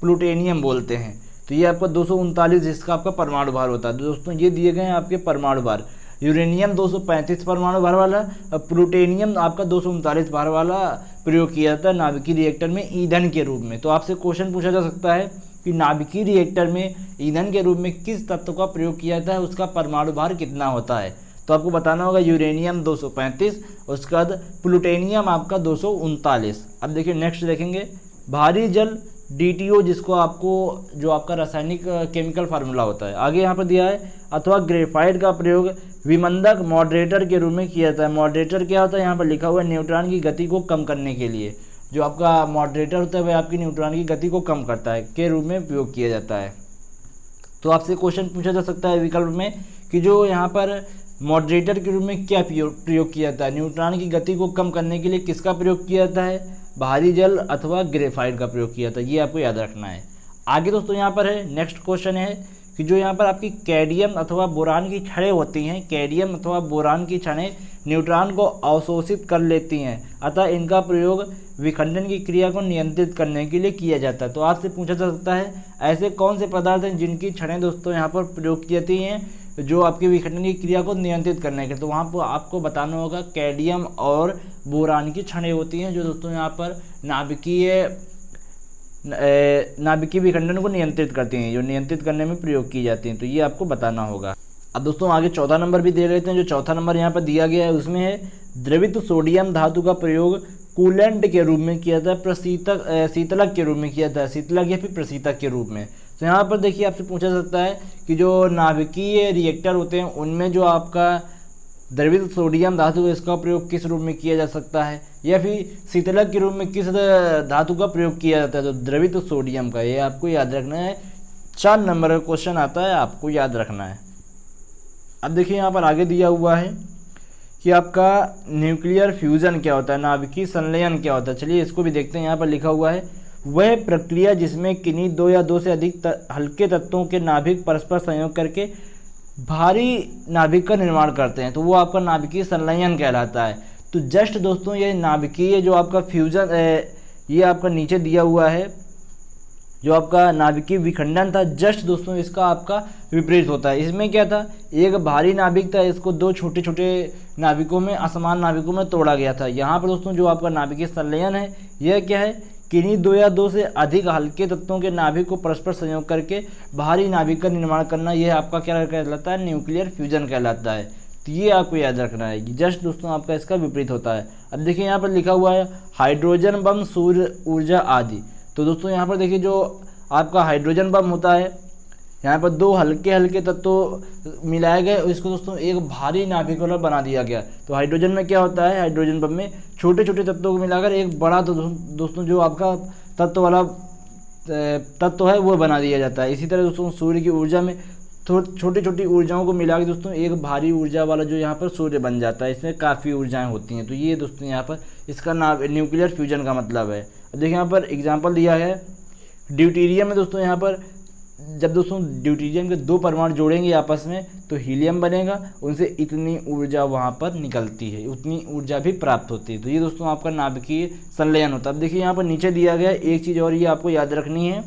प्लूटोनियम बोलते हैं। तो ये आपका 239 इसका आपका परमाणु भार होता है। तो दोस्तों ये दिए गए हैं आपके परमाणु भार, यूरेनियम 235 परमाणु भार वाला, और प्लूटोनियम आपका 239 भार वाला प्रयोग किया जाता है नाभिकीय रिएक्टर में ईंधन के रूप में। तो आपसे क्वेश्चन पूछा जा सकता है कि नाभिकीय रिएक्टर में ईंधन के रूप में किस तत्व का प्रयोग किया जाता है, उसका परमाणु भार कितना होता है। तो आपको बताना होगा यूरेनियम 235, उसके बाद प्लूटोनियम आपका 239। अब देखिए नेक्स्ट देखेंगे भारी जल DTO, जिसको आपको जो आपका रासायनिक केमिकल फार्मूला होता है आगे यहाँ पर दिया है, अथवा ग्रेफाइट का प्रयोग विमंदक मॉडरेटर के रूप में किया जाता है। मॉडरेटर क्या होता है, यहाँ पर लिखा हुआ है न्यूट्रॉन की गति को कम करने के लिए जो आपका मॉडरेटर होता है वह आपकी न्यूट्रॉन की गति को कम करता है के रूप में प्रयोग किया जाता है। तो आपसे क्वेश्चन पूछा जा सकता है विकल्प में कि जो यहाँ पर मॉडरेटर के रूप में क्या प्रयोग किया जाता है, न्यूट्रॉन की गति को कम करने के लिए किसका प्रयोग किया जाता है, भारी जल अथवा ग्रेफाइट का प्रयोग किया जाता है। ये आपको याद रखना है। आगे दोस्तों यहाँ पर है नेक्स्ट क्वेश्चन है कि जो यहाँ पर आपकी कैडमियम अथवा बोरान की छड़ें होती हैं, कैडमियम अथवा बोरान की छड़ें न्यूट्रॉन को अवशोषित कर लेती हैं, अतः इनका प्रयोग विखंडन की क्रिया को नियंत्रित करने के लिए किया जाता है। तो आपसे पूछा जा सकता है ऐसे कौन से पदार्थ हैं जिनकी छड़ें दोस्तों यहाँ पर प्रयोग की जाती हैं जो आपकी विखंडन की क्रिया को नियंत्रित करने के। तो वहाँ पर आपको बताना होगा कैडमियम और बोरान की छड़ें होती हैं जो दोस्तों यहाँ पर नाभिकीय विखंडन को नियंत्रित करती हैं, जो नियंत्रित करने में प्रयोग की जाती हैं। तो ये आपको बताना होगा। अब दोस्तों आगे चौथा नंबर भी दे लेते हैं। जो चौथा नंबर यहाँ पर दिया गया है उसमें है द्रवित सोडियम धातु का प्रयोग कूलेंट के रूप में किया जाता है, शीतलक के रूप में किया जाता है, शीतलक या फिर प्रशीतक के रूप में। तो यहाँ पर देखिए आपसे पूछा जा सकता है कि जो नाभिकीय रिएक्टर होते हैं उनमें जो आपका द्रवित सोडियम धातु है इसका प्रयोग किस रूप में किया जा सकता है, या फिर शीतलक के रूप में किस धातु का प्रयोग किया जाता है। तो द्रवित सोडियम का, ये आपको याद रखना है। 4 नंबर का क्वेश्चन आता है, आपको याद रखना है। अब देखिए यहाँ पर आगे दिया हुआ है कि आपका न्यूक्लियर फ्यूजन क्या होता है, नाभिकीय संलयन क्या होता है। चलिए इसको भी देखते हैं। यहाँ पर लिखा हुआ है वह प्रक्रिया जिसमें किन्हीं 2 या 2 से अधिक हल्के तत्वों के नाभिक परस्पर संयोग करके भारी नाभिक का निर्माण करते हैं, तो वो आपका नाभिकीय संलयन कहलाता है। तो जस्ट दोस्तों ये नाभिकीय जो आपका फ्यूजन ये आपका नीचे दिया हुआ है जो आपका नाभिकीय विखंडन था, जस्ट दोस्तों इसका आपका विपरीत होता है। इसमें क्या था, एक भारी नाभिक था, इसको 2 छोटे छोटे नाभिकों में, असमान नाभिकों में तोड़ा गया था। यहाँ पर दोस्तों जो आपका नाभिकीय संलयन है यह क्या है, किन्हीं 2 या 2 से अधिक हल्के तत्वों के नाभिक को परस्पर संयोग करके भारी नाभिक का निर्माण करना, यह आपका क्या कहलाता है, न्यूक्लियर फ्यूजन कहलाता है। तो ये आपको याद रखना है। जस्ट दोस्तों आपका इसका विपरीत होता है। अब देखिए यहाँ पर लिखा हुआ है हाइड्रोजन बम, सूर्य ऊर्जा आदि। तो दोस्तों यहाँ पर देखिए जो आपका हाइड्रोजन बम होता है, यहाँ पर 2 हल्के हल्के तत्व मिलाए गए और इसको दोस्तों एक भारी नाभिक वाला बना दिया गया। तो हाइड्रोजन में क्या होता है, हाइड्रोजन बम में छोटे छोटे तत्वों को मिलाकर एक बड़ा दोस्तों जो आपका तत्व वाला तत्व है वो बना दिया जाता है। इसी तरह दोस्तों सूर्य की ऊर्जा में छोटी छोटी ऊर्जाओं को मिला के दोस्तों एक भारी ऊर्जा वाला जो यहाँ पर सूर्य बन जाता है। इसमें काफ़ी ऊर्जाएं होती हैं। तो ये दोस्तों यहाँ पर इसका नाम न्यूक्लियर फ्यूजन का मतलब है। देखिए यहाँ पर एग्जांपल दिया है ड्यूटेरियम में। दोस्तों यहाँ पर जब दोस्तों ड्यूटेरियम के 2 परमाणु जोड़ेंगे आपस में तो हीलियम बनेगा, उनसे इतनी ऊर्जा वहाँ पर निकलती है, उतनी ऊर्जा भी प्राप्त होती है। तो ये दोस्तों आपका नाभिकीय संलयन होता है। अब देखिए यहाँ पर नीचे दिया गया एक चीज़ और ये आपको याद रखनी है,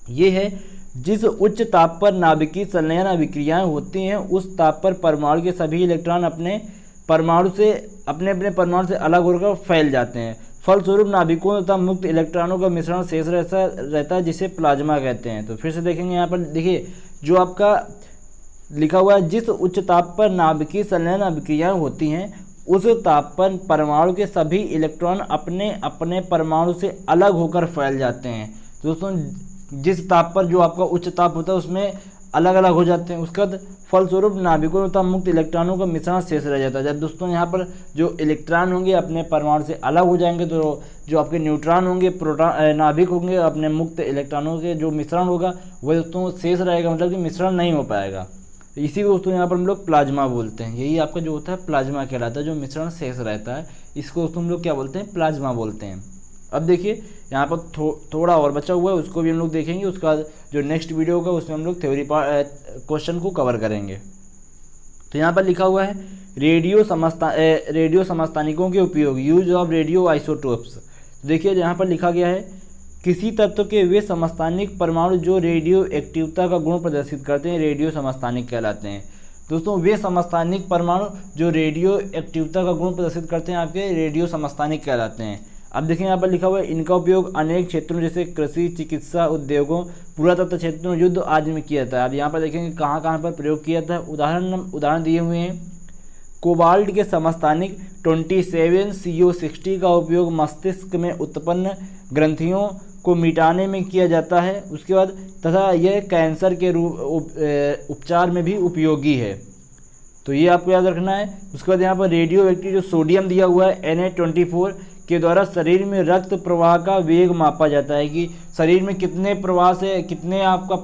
ये है जिस उच्च ताप पर नाभिकीय संलयन अभिक्रियाएं होती हैं उस ताप पर परमाणु के सभी इलेक्ट्रॉन अपने परमाणु से अलग होकर फैल जाते हैं। फलस्वरूप नाभिकों तथा मुक्त इलेक्ट्रॉनों का मिश्रण शेष रहता है जिसे प्लाज्मा कहते हैं। तो फिर से देखेंगे यहाँ पर देखिए जो आपका लिखा हुआ है जिस उच्च ताप पर नाभिकीय संलयन अभिक्रियाएं होती हैं उस ताप पर परमाणु के सभी इलेक्ट्रॉन अपने अपने परमाणु से अलग होकर फैल जाते हैं। दोस्तों जिस ताप पर जो आपका उच्च ताप होता है उसमें अलग अलग हो जाते हैं। उसके बाद फलस्वरूप नाभिकों तथा मुक्त इलेक्ट्रॉनों का मिश्रण शेष रह जाता है। जब दोस्तों यहाँ पर जो इलेक्ट्रॉन होंगे अपने परमाणु से अलग हो जाएंगे, तो जो आपके न्यूट्रॉन होंगे, प्रोटॉन नाभिक होंगे, अपने मुक्त इलेक्ट्रॉनों के जो मिश्रण होगा वह दोस्तों शेष रहेगा, मतलब कि मिश्रण नहीं हो पाएगा। इसी को दोस्तों यहाँ पर हम लोग प्लाज्मा बोलते हैं। यही आपका जो होता है प्लाज्मा कहलाता है, जो मिश्रण शेष रहता है, इसको दोस्तों हम लोग क्या बोलते हैं, प्लाज्मा बोलते हैं। अब देखिए यहाँ पर थोड़ा और बचा हुआ है, उसको भी हम लोग देखेंगे। उसके बाद जो नेक्स्ट वीडियो होगा उसमें हम लोग थ्योरी क्वेश्चन को कवर करेंगे। तो यहाँ पर लिखा हुआ है रेडियो समस्थानिकों के उपयोग, यूज ऑफ रेडियो आइसोटोप्स। देखिए यहाँ पर लिखा गया है किसी तत्व के वे समस्थानिक परमाणु जो रेडियो एक्टिवता का गुण प्रदर्शित करते हैं रेडियो समस्थानिक कहलाते हैं। दोस्तों वे समस्थानिक परमाणु जो रेडियो एक्टिवता का गुण प्रदर्शित करते हैं आपके रेडियो समस्थानिक कहलाते हैं। अब देखिए यहाँ पर लिखा हुआ है इनका उपयोग अनेक क्षेत्रों जैसे कृषि, चिकित्सा, उद्योगों, पुरातत्व क्षेत्रों, युद्ध आदि में किया जाता है। अब यहाँ पर देखेंगे कहाँ कहाँ पर प्रयोग किया था। उदाहरण दिए हुए हैं। कोबाल्ट के समस्थानिक 27 CO60 का उपयोग मस्तिष्क में उत्पन्न ग्रंथियों को मिटाने में किया जाता है। उसके बाद तथा यह कैंसर के उपचार में भी उपयोगी है, तो ये आपको याद रखना है। उसके बाद यहाँ पर रेडियो एक्टिव जो सोडियम दिया हुआ है Na24 के द्वारा शरीर में रक्त प्रवाह का वेग मापा जाता है कि शरीर में कितने प्रवाह से, कितने आपका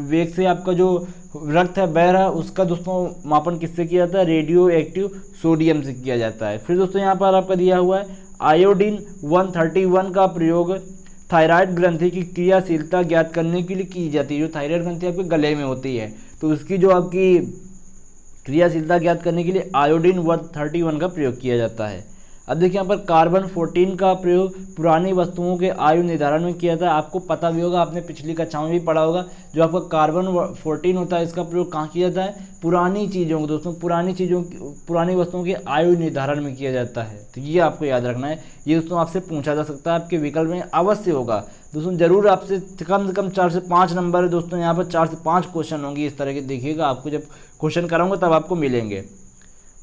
वेग से आपका जो रक्त है बह रहा है, उसका दोस्तों मापन किससे किया जाता है, रेडियो एक्टिव सोडियम से किया जाता है। फिर दोस्तों यहाँ पर आपका दिया हुआ है आयोडीन 131 का प्रयोग थायराइड ग्रंथि की क्रियाशीलता ज्ञात करने के लिए की जाती है। जो थायराइड ग्रंथि आपके गले में होती है, तो उसकी जो आपकी क्रियाशीलता ज्ञात करने के लिए आयोडीन 131 का प्रयोग किया जाता है। अब देखिए यहाँ पर कार्बन 14 का प्रयोग पुरानी वस्तुओं के आयु निर्धारण में किया जाता है। आपको पता भी होगा, आपने पिछली कक्षाओं में भी पढ़ा होगा, जो आपका कार्बन 14 होता है इसका प्रयोग कहाँ किया जाता है, पुरानी चीज़ों को दोस्तों, पुरानी वस्तुओं के आयु निर्धारण में किया जाता है। तो ये आपको याद रखना है। ये दोस्तों आपसे पूछा जा सकता है, आपके विकल्प में अवश्य होगा दोस्तों। जरूर आपसे कम से कम 4 से 5 नंबर दोस्तों, यहाँ पर 4 से 5 क्वेश्चन होंगे इस तरह के। देखिएगा आपको जब क्वेश्चन कराऊंगा तब आपको मिलेंगे।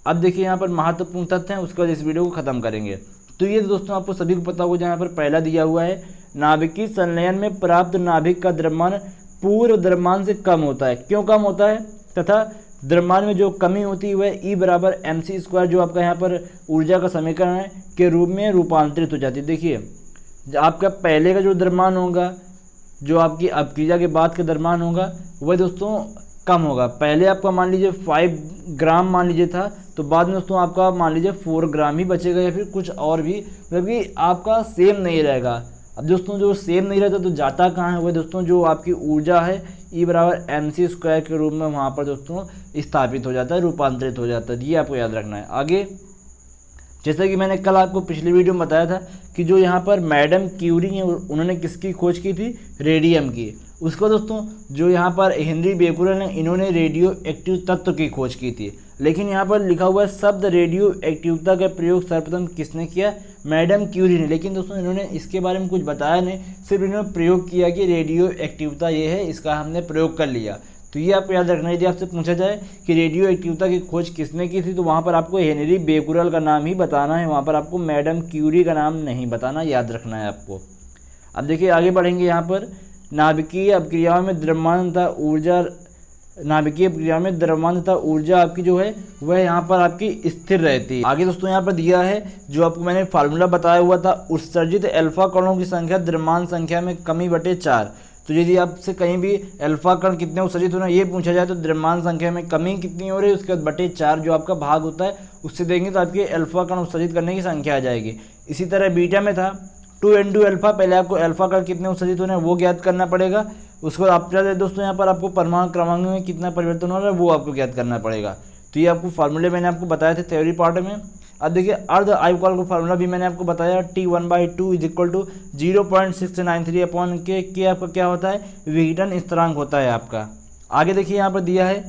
अब देखिए यहाँ पर महत्वपूर्ण तथ्य हैं, उसके बाद इस वीडियो को ख़त्म करेंगे। तो ये दोस्तों आपको सभी को पता होगा, यहाँ पर पहला दिया हुआ है नाभिकीय संलयन में प्राप्त नाभिक का द्रव्यमान पूर्व द्रव्यमान से कम होता है। क्यों कम होता है, तथा द्रव्यमान में जो कमी होती है वह E बराबर mc² जो आपका यहाँ पर ऊर्जा का समीकरण है के रूप में रूपांतरित हो जाती है। देखिए आपका पहले का जो द्रव्यमान होगा, जो आपकी अपक्रिया के बाद का द्रव्यमान होगा, वह दोस्तों कम होगा। पहले आपका मान लीजिए 5 ग्राम मान लीजिए था, तो बाद में दोस्तों आपका मान लीजिए 4 ग्राम ही बचेगा या फिर कुछ और भी, मतलब कि आपका सेम नहीं रहेगा। अब दोस्तों जो सेम नहीं रहता तो जाता कहाँ है, वह दोस्तों जो आपकी ऊर्जा है E बराबर mc² के रूप में वहाँ पर दोस्तों स्थापित हो जाता है, रूपांतरित हो जाता है। ये आपको याद रखना है। आगे जैसा कि मैंने कल आपको पिछली वीडियो में बताया था कि जो यहाँ पर मैडम क्यूरी हैं उन्होंने किसकी खोज की थी, रेडियम की। उसको दोस्तों जो यहाँ पर हेनरी बेकुलर ने, इन्होंने रेडियो एक्टिव तत्व की खोज की थी। लेकिन यहाँ पर लिखा हुआ है शब्द रेडियो एक्टिवता का प्रयोग सर्वप्रथम किसने किया, मैडम क्यूरी ने। लेकिन दोस्तों इन्होंने इसके बारे में कुछ बताया नहीं, सिर्फ इन्होंने प्रयोग किया कि रेडियो एक्टिवता ये है, इसका हमने प्रयोग कर लिया। तो ये आपको याद रखना है। यदि आपसे पूछा जाए कि रेडियो एक्टिवता की खोज किसने की थी, तो वहाँ पर आपको हेनरी बेकुलर का नाम ही बताना है, वहाँ पर आपको मैडम क्यूरी का नाम नहीं बताना, याद रखना है आपको। अब देखिए आगे बढ़ेंगे। यहाँ पर नाभिकीय अपक्रियाओं में द्रव्यमान तथा ऊर्जा आपकी जो है वह यहाँ पर आपकी स्थिर रहती है। आगे दोस्तों यहाँ पर दिया है जो आपको मैंने फार्मूला बताया हुआ था, उत्सर्जित अल्फा कणों की संख्या द्रव्यमान संख्या में कमी बटे 4। तो यदि आपसे कहीं भी अल्फा कण कितने उत्सर्जित हो रहे हैं ये पूछा जाए तो द्रव्यमान संख्या में कमी कितनी हो रही है, उसके बाद बटे 4 जो आपका भाग होता है उससे देंगे तो आपकी अल्फा कण उत्सर्जित करने की संख्या आ जाएगी। इसी तरह बीटा में था 2 अल्फा, पहले आपको अल्फा कण कितने उत्सर्जित हो रहे हैं वो ज्ञात करना पड़ेगा। उसके बाद आप दोस्तों यहाँ पर आपको परमाणु क्रमांक में कितना परिवर्तन हो रहा है वो आपको ज्ञात करना पड़ेगा। तो ये आपको फार्मूले मैंने आपको बताए थे थ्योरी पार्ट में। अब देखिए अर्ध आयुकाल का फार्मूला भी मैंने आपको बताया, T1/2 = 0.693 अपॉन के आपका क्या होता है, विघटन स्थिरांक होता है आपका। आगे देखिए यहाँ पर दिया है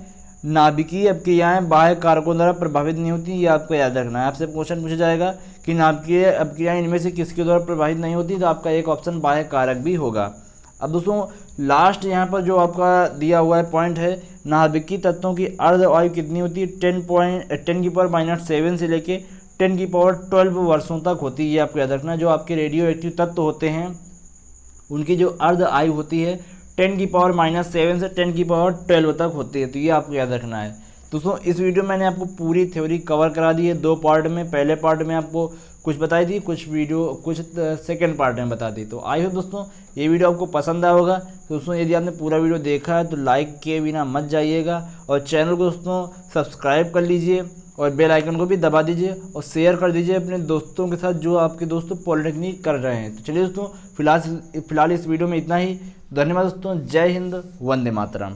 नाभिकीय अपक्रियाएं बाह्य कारकों द्वारा प्रभावित नहीं होती, ये आपको याद रखना है। आपसे क्वेश्चन पूछा जाएगा कि नाभिकीय अपक्रियाएं इनमें से किसके द्वारा प्रभावित नहीं होती, तो आपका एक ऑप्शन बाह्य कारक भी होगा। अब दोस्तों लास्ट यहाँ पर जो आपका दिया हुआ है पॉइंट है, नाभिकीय तत्वों की अर्ध आयु कितनी होती है, 10⁻⁷ से लेके 10⁻12 वर्षों तक होती है। ये आपको याद रखना है। जो आपके रेडियो एक्टिव तत्व होते हैं उनकी जो अर्ध आयु होती है 10⁻⁷ से 10⁻12 तक होती है। तो ये आपको याद रखना है। दोस्तों इस वीडियो में मैंने आपको पूरी थ्योरी कवर करा दी है 2 पार्ट में। पहले पार्ट में आपको कुछ बताई थी, कुछ सेकंड पार्ट में बता दी। तो आई होप दोस्तों ये वीडियो आपको पसंद आया होगा। तो दोस्तों यदि आपने पूरा वीडियो देखा है तो लाइक किए बिना मत जाइएगा और चैनल को दोस्तों सब्सक्राइब कर लीजिए और बेल आइकन को भी दबा दीजिए और शेयर कर दीजिए अपने दोस्तों के साथ जो आपके दोस्त पॉलिटेक्निक कर रहे हैं। तो चलिए दोस्तों फिलहाल इस वीडियो में इतना ही। धन्यवाद दोस्तों। जय हिंद, वंदे मातरम।